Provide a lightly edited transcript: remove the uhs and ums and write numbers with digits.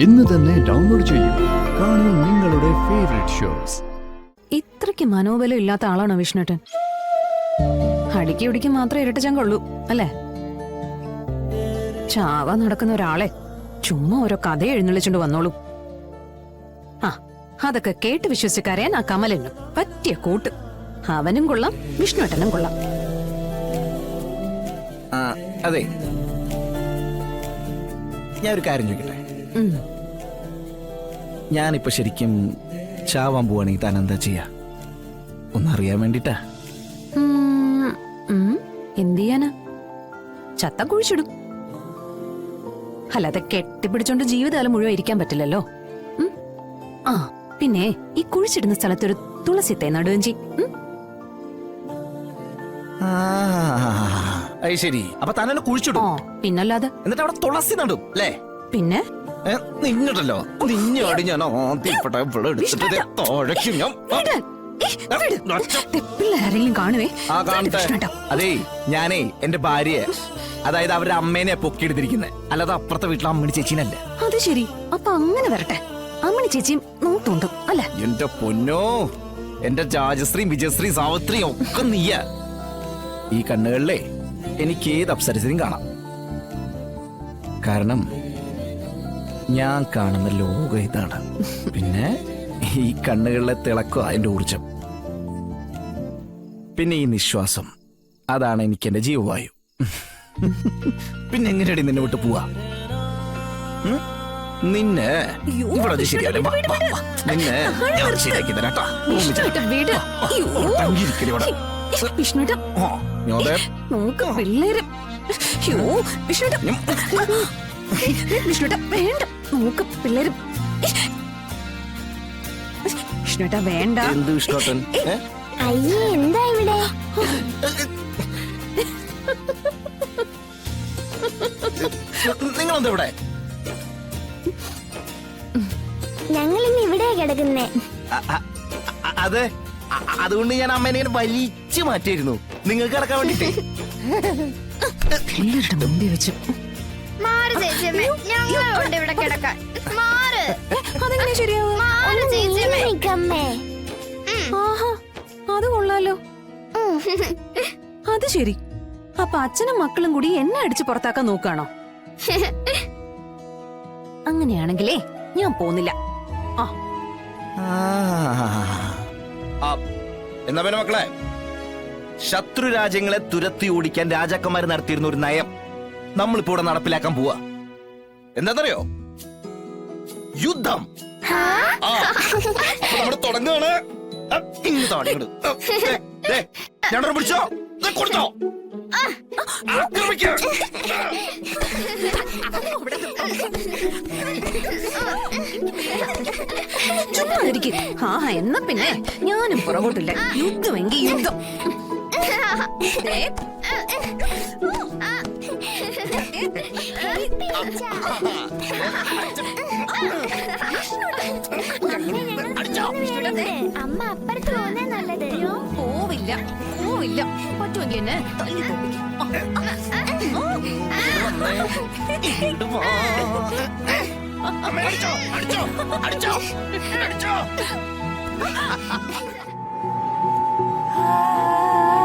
ഇന്ന് തന്നെ ഡൗൺലോഡ് ചെയ്യൂ. കാണൂ നിങ്ങളുടെ ഫേവറേറ്റ് ഷോസ്. ഇത്രയ്ക്ക് മനോബലം ഇല്ലാത്ത ആളാണോ വിഷ്ണുട്ടൻ? അടിക്കി ഒടിക്ക് മാത്രമേ ഇരട്ടച്ചാൻ കൊള്ളൂ അല്ലേ? ചാവാൻ നടക്കുന്ന ഒരാളെ ചുമ്മാ ഓരോ കഥ എഴുന്നള്ളിച്ചോണ്ട് വന്നോളൂ. ആ, അതൊക്കെ കേട്ട് വിശ്വസിക്കാരൻ ആ കമലനും പറ്റിയ കൂട്ട്. അവനും കൊള്ളാം, വിഷ്ണുട്ടനും കൊള്ളാം. അതെ, ഞാനൊരു കാര്യം ചോദിക്കട്ടെ. ഞാനിപ്പോ ശരിക്കും ചാവാൻ പോവാണെങ്കിൽ താൻ എന്താ ചെയ്യാ? ഒന്നറിയാൻ വേണ്ടിട്ടാ. എന്ത് ചെയ്യാനാ? ചത്ത കുഴിച്ചിടും. അല്ലാതെ കെട്ടിപ്പിടിച്ചോണ്ട് ജീവിതകാലം മുഴുവൻ ഇരിക്കാൻ പറ്റില്ലല്ലോ. ആ, പിന്നെ ഈ കുഴിച്ചിടുന്ന സ്ഥലത്തൊരു തുളസിത്തെ നടുകയും ചെയ്യും. ശരി, അപ്പൊ തന്നെ കുഴിച്ചിടും. പിന്നല്ലാതെ. എന്നിട്ട് അവിടെ തുളസി നടും അല്ലേ? പിന്നെ നിങ്ങട്ടല്ലോ നിന്നോട് ഞാൻ ആരെങ്കിലും കാണുവേ. അതേ, ഞാനേ എന്റെ ഭാര്യയെ, അതായത് അവരുടെ അമ്മേനെ പൊക്കിയെടുത്തിരിക്കുന്നത്, അല്ലാതെ അപ്പുറത്തെ വീട്ടിലെ അമ്മണി ചേച്ചീനല്ല. അത് ശരി, അപ്പൊ അങ്ങനെ വരട്ടെ. അമ്മണി ചേച്ചിയും നോട്ടുണ്ടും അല്ലെ? എന്റെ പൊന്നോ, എന്റെ രാജശ്രീയും വിജയശ്രീയും സാവിത്രിയും ഒക്കെ നീയ. ഈ കണ്ണുകളിലെ എനിക്ക് ഏത് അപ്സരസിനും കാണാം. കാരണം ഞാൻ കാണുന്ന ലോകം ഇതാണ്. പിന്നെ ഈ കണ്ണുകളിലെ തിളക്കുക അതിന്റെ ഊർജം, പിന്നെ ഈ നിശ്വാസം, അതാണ് എനിക്ക് എന്റെ ജീവവായു. പിന്നെ എങ്ങനെയാടി നിന്നെ വിട്ട് പോവാ? നിന്നെ ഇവിടെ ശരിയല്ലേ? നിന്നെ ഞാൻ ശരിയാക്കി തരാട്ടോ. പിള്ളേര് പിള്ളേര് വിഷ്ണുട്ടാ വേണ്ട. എന്ത് വിഷ്ണുട്ടൻ? അയ്യേ, എന്താ ഇവിടെ? നിങ്ങളെന്താ ഇവിടെ? ഞങ്ങൾ ഇന്ന് ഇവിടെ കിടക്കുന്നേ. അതെ, അതുകൊണ്ട് ഞാൻ അമ്മേനെ ഇങ്ങനെ വലിച്ചു മാറ്റിയിരുന്നു നിങ്ങൾക്ക് കിടക്കാൻ വേണ്ടിട്ട്. മുമ്പിൽ വെച്ചു അത് കൊള്ളാലോ. അത് ശരി, അപ്പൊ അച്ഛനും മക്കളും കൂടി എന്നെ അടിച്ച് പുറത്താക്കാൻ നോക്കാണോ? അങ്ങനെയാണെങ്കിലേ ഞാൻ പോന്നില്ല. എന്നാ പിന്നെ മക്കളെ, ശത്രു രാജ്യങ്ങളെ തുരത്തി ഓടിക്കാൻ രാജാക്കന്മാർ നടത്തിയിരുന്ന ഒരു നയം നമ്മളിപ്പോ ഇവിടെ നടപ്പിലാക്കാൻ പോവാ. എന്താന്നറിയോ? യുദ്ധം. നമ്മൾ തുടങ്ങുകയാണ്. ഞാനോട് പിടിച്ചോ, കൊടുത്തോ, എന്നാ പിന്നെ ഞാനും പുറകോട്ടില്ല. യുദ്ധമെങ്കിൽ യുദ്ധം. അമ്മ അപ്പുറത്ത് പോകുന്നേ നല്ലത്. പോവില്ല, പോവില്ല. പറ്റുമെങ്കിൽ എന്നെ തല്ലി തോപ്പിക്കും. ആ